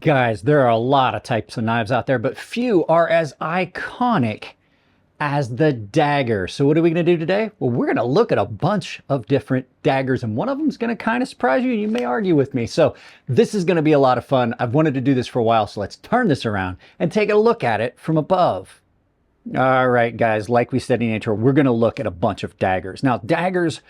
Guys, there are a lot of types of knives out there, but few are as iconic as the dagger. So what are we going to do today? Well, we're going to look at a bunch of different daggers, and one of them is going to kind of surprise you. You may argue with me. So this is going to be a lot of fun. I've wanted to do this for a while, so let's turn this around and take a look at it from above. All right, guys, like we said in the intro, we're going to look at a bunch of daggers. Now, daggers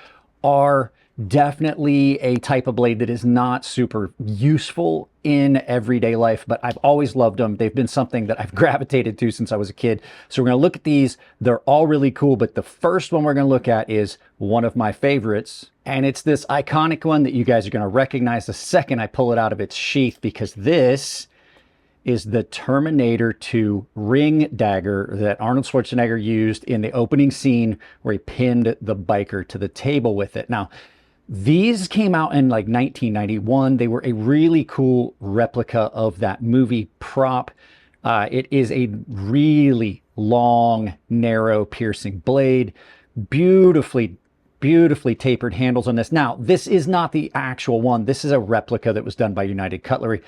are definitely a type of blade that is not super useful in everyday life, but I've always loved them. They've been something that I've gravitated to since I was a kid. So we're going to look at these. They're all really cool, but the first one we're going to look at is one of my favorites, and it's this iconic one that you guys are going to recognize the second I pull it out of its sheath, because this is the Terminator To Ring dagger that Arnold Schwarzenegger used in the opening scene where he pinned the biker to the table with it. Now, these came out in like 1991. They were a really cool replica of that movie prop. It is a really long, narrow, piercing blade. Beautifully tapered handles on this. Now, this is not the actual one. This is a replica that was done by United Cutlery.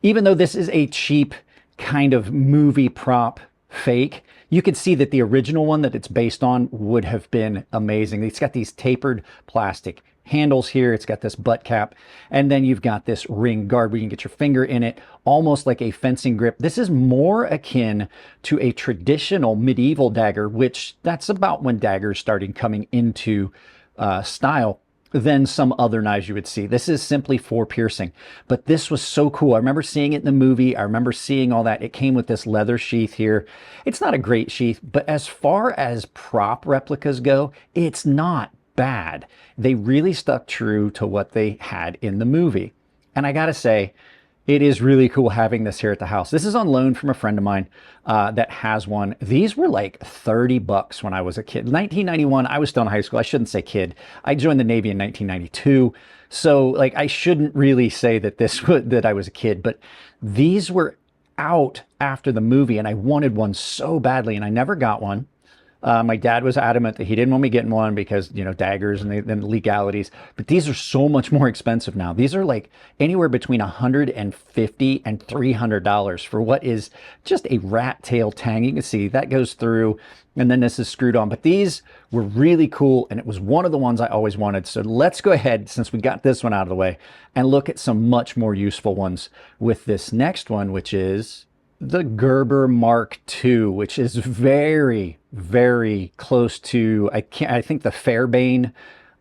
Even though this is a cheap kind of movie prop fake, you can see that the original one that it's based on would have been amazing. It's got these tapered plastic handles here. It's got this butt cap, and then you've got this ring guard where you can get your finger in it, almost like a fencing grip. This is more akin to a traditional medieval dagger, which that's about when daggers started coming into style, than some other knives you would see. This is simply for piercing, but this was so cool. I remember seeing it in the movie. I remember seeing all that. It came with this leather sheath here. It's not a great sheath, but as far as prop replicas go, it's not bad. They really stuck true to what they had in the movie. And I gotta say, it is really cool having this here at the house. This is on loan from a friend of mine that has one. These were like 30 bucks when I was a kid. 1991, I was still in high school. I shouldn't say kid. I joined the Navy in 1992. So like, I shouldn't really say that that I was a kid, but these were out after the movie and I wanted one so badly and I never got one. My dad was adamant that he didn't want me getting one because, you know, daggers and the legalities. But these are so much more expensive now. These are like anywhere between $150 and $300 for what is just a rat tail tang. You can see that goes through, and then this is screwed on. But these were really cool, and it was one of the ones I always wanted. So let's go ahead, since we got this one out of the way, and look at some much more useful ones with this next one, which is the Gerber Mark II, which is very close to, I think the Fairbane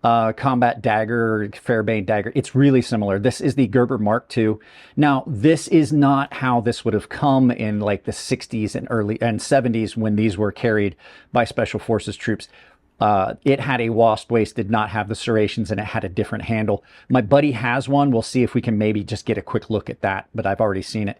combat dagger, or Fairbane dagger. It's really similar. This is the Gerber Mark II. Now, this is not how this would have come in like the 60s and early and 70s when these were carried by Special Forces troops. It had a wasp waist, did not have the serrations, and it had a different handle. My buddy has one. We'll see if we can maybe just get a quick look at that, but I've already seen it.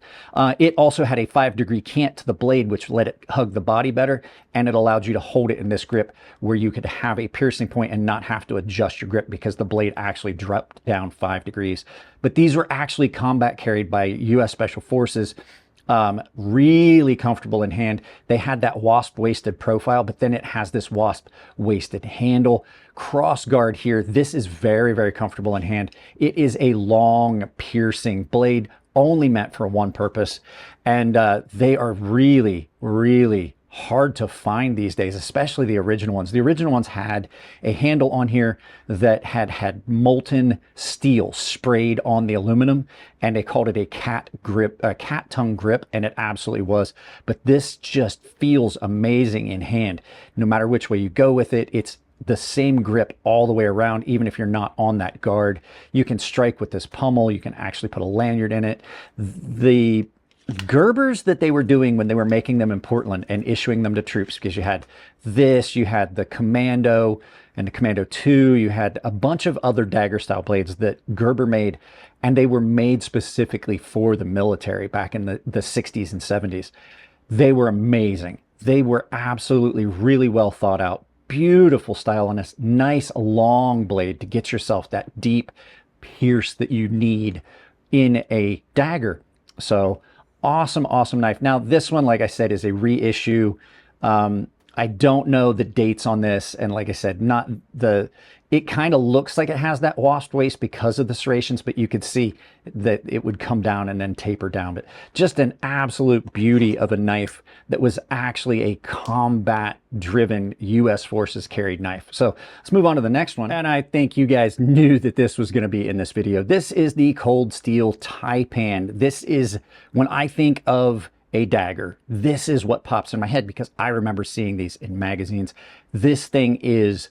It also had a 5-degree cant to the blade, which let it hug the body better, and it allowed you to hold it in this grip where you could have a piercing point and not have to adjust your grip because the blade actually dropped down 5 degrees. But these were actually combat carried by U.S. Special Forces. Really comfortable in hand. They had that wasp waisted profile, but then it has this wasp waisted handle. Cross guard here. This is very comfortable in hand. It is a long piercing blade only meant for one purpose, and they are really hard to find these days, especially the original ones. The original ones had a handle on here that had molten steel sprayed on the aluminum, and they called it a cat tongue grip, and it absolutely was. But this just feels amazing in hand. No matter which way you go with it, it's the same grip all the way around. Even if you're not on that guard, you can strike with this pommel. You can actually put a lanyard in it. The Gerbers that they were doing when they were making them in Portland and issuing them to troops, because you had this, you had the Commando and the Commando 2, you had a bunch of other dagger style blades that Gerber made, and they were made specifically for the military back in the 60s and 70s. They were amazing. They were absolutely really well thought out. Beautiful style on this nice long blade to get yourself that deep pierce that you need in a dagger. So awesome knife. Now this one, like I said, is a reissue. I don't know the dates on this, and like I said, It kind of looks like it has that washed waste because of the serrations, but you could see that it would come down and then taper down. But just an absolute beauty of a knife that was actually a combat-driven U.S. Forces carried knife. So let's move on to the next one. And I think you guys knew that this was going to be in this video. This is the Cold Steel Taipan. This is, when I think of a dagger, this is what pops in my head because I remember seeing these in magazines. This thing is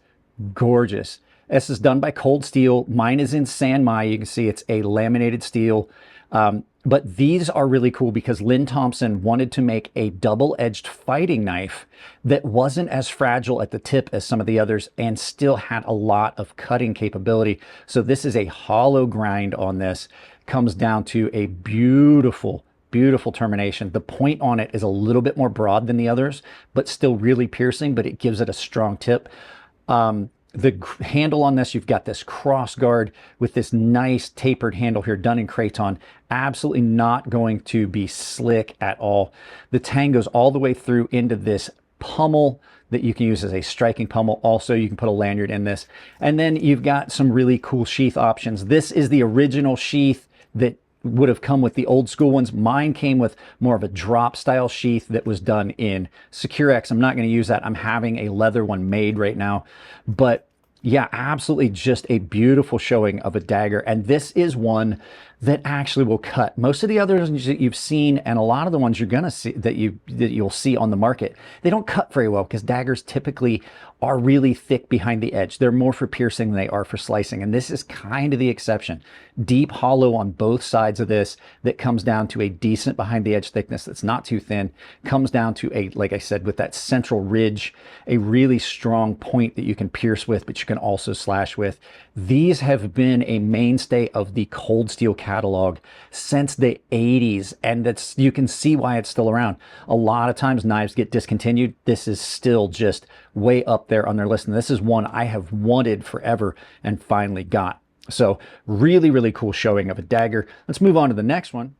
gorgeous. This is done by Cold Steel. Mine is in San Mai. You can see it's a laminated steel. But these are really cool because Lynn Thompson wanted to make a double-edged fighting knife that wasn't as fragile at the tip as some of the others and still had a lot of cutting capability. So this is a hollow grind on this. Comes down to a beautiful, beautiful termination. The point on it is a little bit more broad than the others, but still really piercing, but it gives it a strong tip. The handle on this, you've got this cross guard with this nice tapered handle here done in Kraton. Absolutely not going to be slick at all. The tang goes all the way through into this pummel that you can use as a striking pummel. Also, you can put a lanyard in this. And then you've got some really cool sheath options. This is the original sheath that would have come with the old school ones. Mine came with more of a drop style sheath that was done in Securex. I'm not going to use that. I'm having a leather one made right now. But yeah, absolutely just a beautiful showing of a dagger. And this is one that actually will cut. Most of the others that you've seen, and a lot of the ones you're going to see that you'll see on the market, they don't cut very well because daggers typically are really thick behind the edge. They're more for piercing than they are for slicing. And this is kind of the exception. Deep hollow on both sides of this that comes down to a decent behind the edge thickness that's not too thin. Comes down to a, like I said, with that central ridge, a really strong point that you can pierce with, but you can also slash with. These have been a mainstay of the Cold Steel catalog since the 80s, and that's, you can see why it's still around. A lot of times knives get discontinued. This is still just way up there on their list, and this is one I have wanted forever and finally got. So really, really cool showing of a dagger. Let's move on to the next one,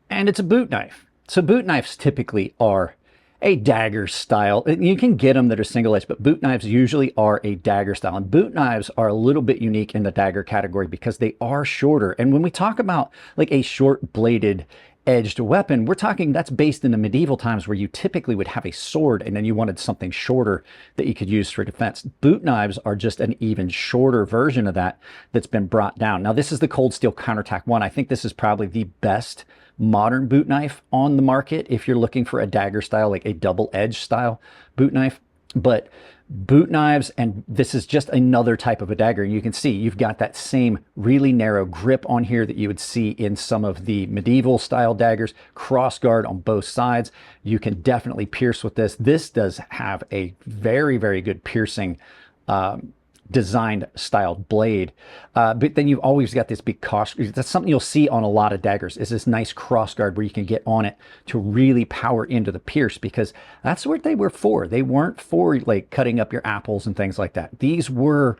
and it's a boot knife. So boot knives typically are a dagger style. You can get them that are single edge, but boot knives usually are a dagger style. And boot knives are a little bit unique in the dagger category because they are shorter. And when we talk about like a short bladed edged weapon, we're talking that's based in the medieval times where you typically would have a sword and then you wanted something shorter that you could use for defense. Boot knives are just an even shorter version of that that's been brought down. Now this is the Cold Steel Counterattack 1. I think this is probably the best modern boot knife on the market if you're looking for a dagger style, like a double-edged style boot knife. But boot knives, and this is just another type of a dagger. And you can see you've got that same really narrow grip on here that you would see in some of the medieval style daggers, cross guard on both sides. You can definitely pierce with this. This does have a very, very good piercing designed styled blade, but then you've always got this big cross. That's something you'll see on a lot of daggers, is this nice cross guard where you can get on it to really power into the pierce, because that's what they were for. They weren't for like cutting up your apples and things like that. These were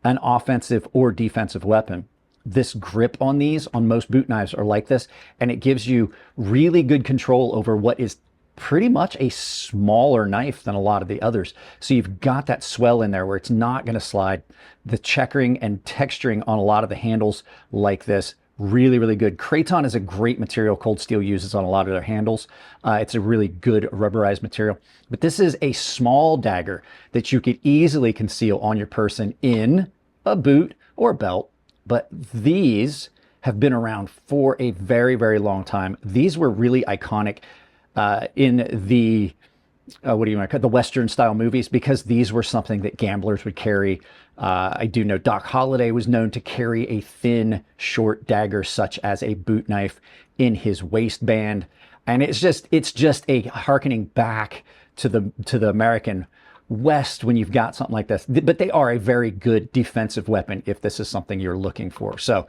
an offensive or defensive weapon. This grip on these, on most boot knives, are like this, and it gives you really good control over what is pretty much a smaller knife than a lot of the others. So you've got that swell in there where it's not going to slide. The checkering and texturing on a lot of the handles like this, really, really good. Kraton is a great material Cold Steel uses on a lot of their handles. It's a really good rubberized material. But this is a small dagger that you could easily conceal on your person in a boot or belt. But these have been around for a very, very long time. These were really iconic in the what do you want to call it, the Western style movies, because these were something that gamblers would carry. I do know Doc Holliday was known to carry a thin, short dagger such as a boot knife in his waistband, and it's just a harkening back to the American West when you've got something like this. But they are a very good defensive weapon if this is something you're looking for. So,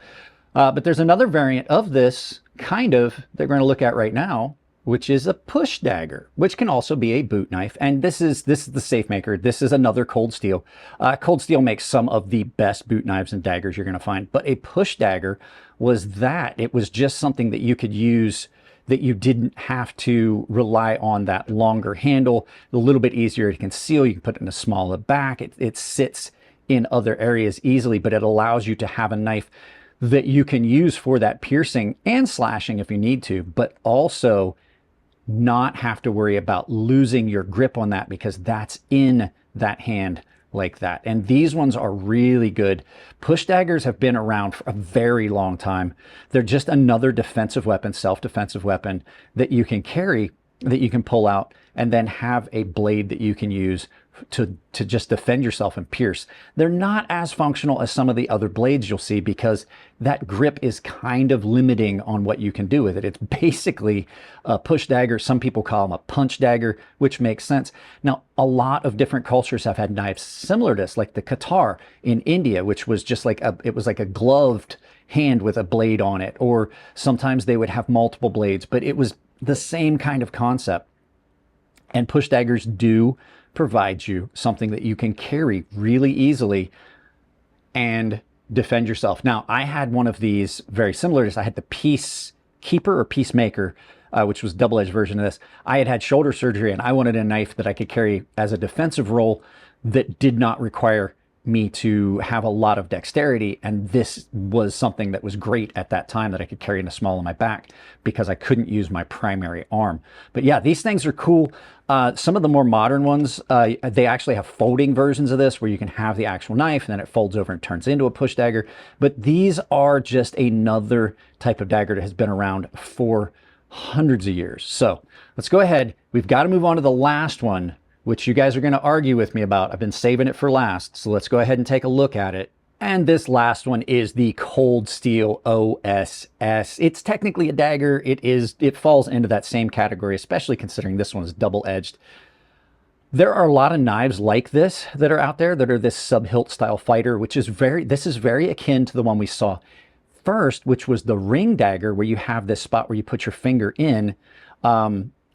but there's another variant of this kind of that we're going to look at right now, which is a push dagger, which can also be a boot knife. And this is the SAF Maker. This is another Cold Steel. Cold Steel makes some of the best boot knives and daggers you're going to find. But a push dagger was that. It was just something that you could use, that you didn't have to rely on that longer handle. A little bit easier to conceal. You can put it in a smaller back. It sits in other areas easily, but it allows you to have a knife that you can use for that piercing and slashing if you need to, but also not have to worry about losing your grip on that because that's in that hand like that. And these ones are really good. Push daggers have been around for a very long time. They're just another defensive weapon, self-defensive weapon that you can carry, that you can pull out, and then have a blade that you can use to just defend yourself and pierce. They're not as functional as some of the other blades you'll see because that grip is kind of limiting on what you can do with it. It's basically a push dagger. Some people call them a punch dagger, which makes sense. Now, a lot of different cultures have had knives similar to this, like the Qatar in India, which was just like it was like a gloved hand with a blade on it, or sometimes they would have multiple blades, but it was the same kind of concept. And push daggers do provide you something that you can carry really easily and defend yourself. Now, I had one of these very similar to this. I had the Peacekeeper or Peacemaker, which was a double-edged version of this. I had shoulder surgery and I wanted a knife that I could carry as a defensive role that did not require me to have a lot of dexterity, and this was something that was great at that time that I could carry in a small on my back because I couldn't use my primary arm. But yeah, these things are cool. Some of the more modern ones, they actually have folding versions of this where you can have the actual knife and then it folds over and turns into a push dagger. But these are just another type of dagger that has been around for hundreds of years. So let's go ahead. We've got to move on to the last one, which you guys are going to argue with me about. I've been saving it for last, so let's go ahead and take a look at it. And this last one is the Cold Steel OSS. It's technically a dagger. It falls into that same category, especially considering this one is double-edged. There are a lot of knives like this that are out there that are this sub-hilt style fighter, which is this is very akin to the one we saw first, which was the ring dagger, where you have this spot where you put your finger in.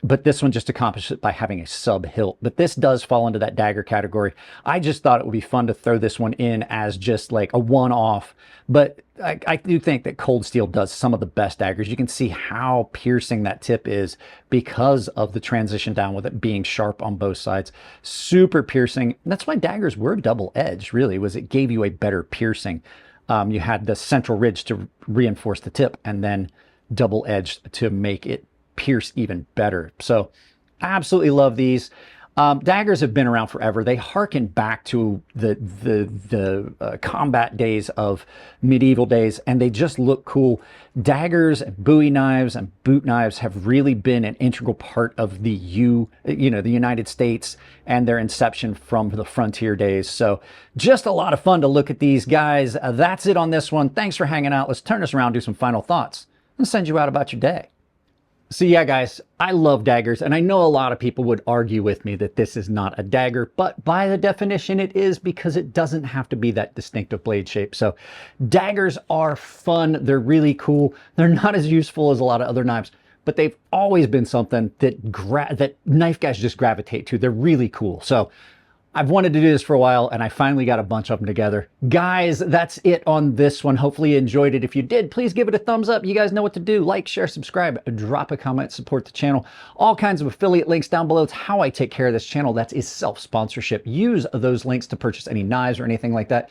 But this one just accomplishes it by having a sub hilt. But this does fall into that dagger category. I just thought it would be fun to throw this one in as just like a one-off. But I do think that Cold Steel does some of the best daggers. You can see how piercing that tip is because of the transition down with it being sharp on both sides. Super piercing. And that's why daggers were double-edged, really, was it gave you a better piercing. You had the central ridge to reinforce the tip and then double-edged to make it pierce even better. So I absolutely love these. Daggers have been around forever. They harken back to the combat days of medieval days, and they just look cool. Daggers and Bowie knives and boot knives have really been an integral part of the United States and their inception from the frontier days. So just a lot of fun to look at these guys. That's it on this one. Thanks for hanging out. Let's turn this around, do some final thoughts, and send you out about your day. So yeah, guys, I love daggers, and I know a lot of people would argue with me that this is not a dagger, but by the definition it is, because it doesn't have to be that distinctive blade shape. So daggers are fun. They're really cool. They're not as useful as a lot of other knives, but they've always been something that knife guys just gravitate to. They're really cool. So I've wanted to do this for a while, and I finally got a bunch of them together. Guys, that's it on this one. Hopefully you enjoyed it. If you did, please give it a thumbs up. You guys know what to do. Like, share, subscribe, drop a comment, support the channel. All kinds of affiliate links down below. It's how I take care of this channel. That is self-sponsorship. Use those links to purchase any knives or anything like that.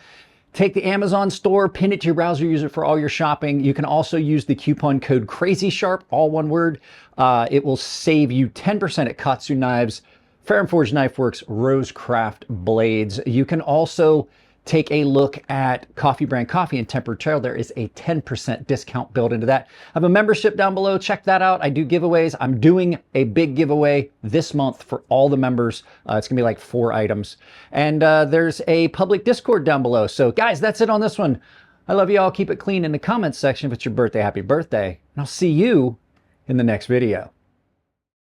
Take the Amazon store, pin it to your browser, use it for all your shopping. You can also use the coupon code crazysharp, all one word. It will save you 10% at KATSU Knives, Fair and Forged Knife Works, Rosecraft Blades. You can also take a look at Coffee Brand Coffee and Tempered Trail. There is a 10% discount built into that. I have a membership down below. Check that out. I do giveaways. I'm doing a big giveaway this month for all the members. It's going to be like 4 items. And there's a public Discord down below. So guys, that's it on this one. I love you all. Keep it clean in the comments section if it's your birthday. Happy birthday. And I'll see you in the next video.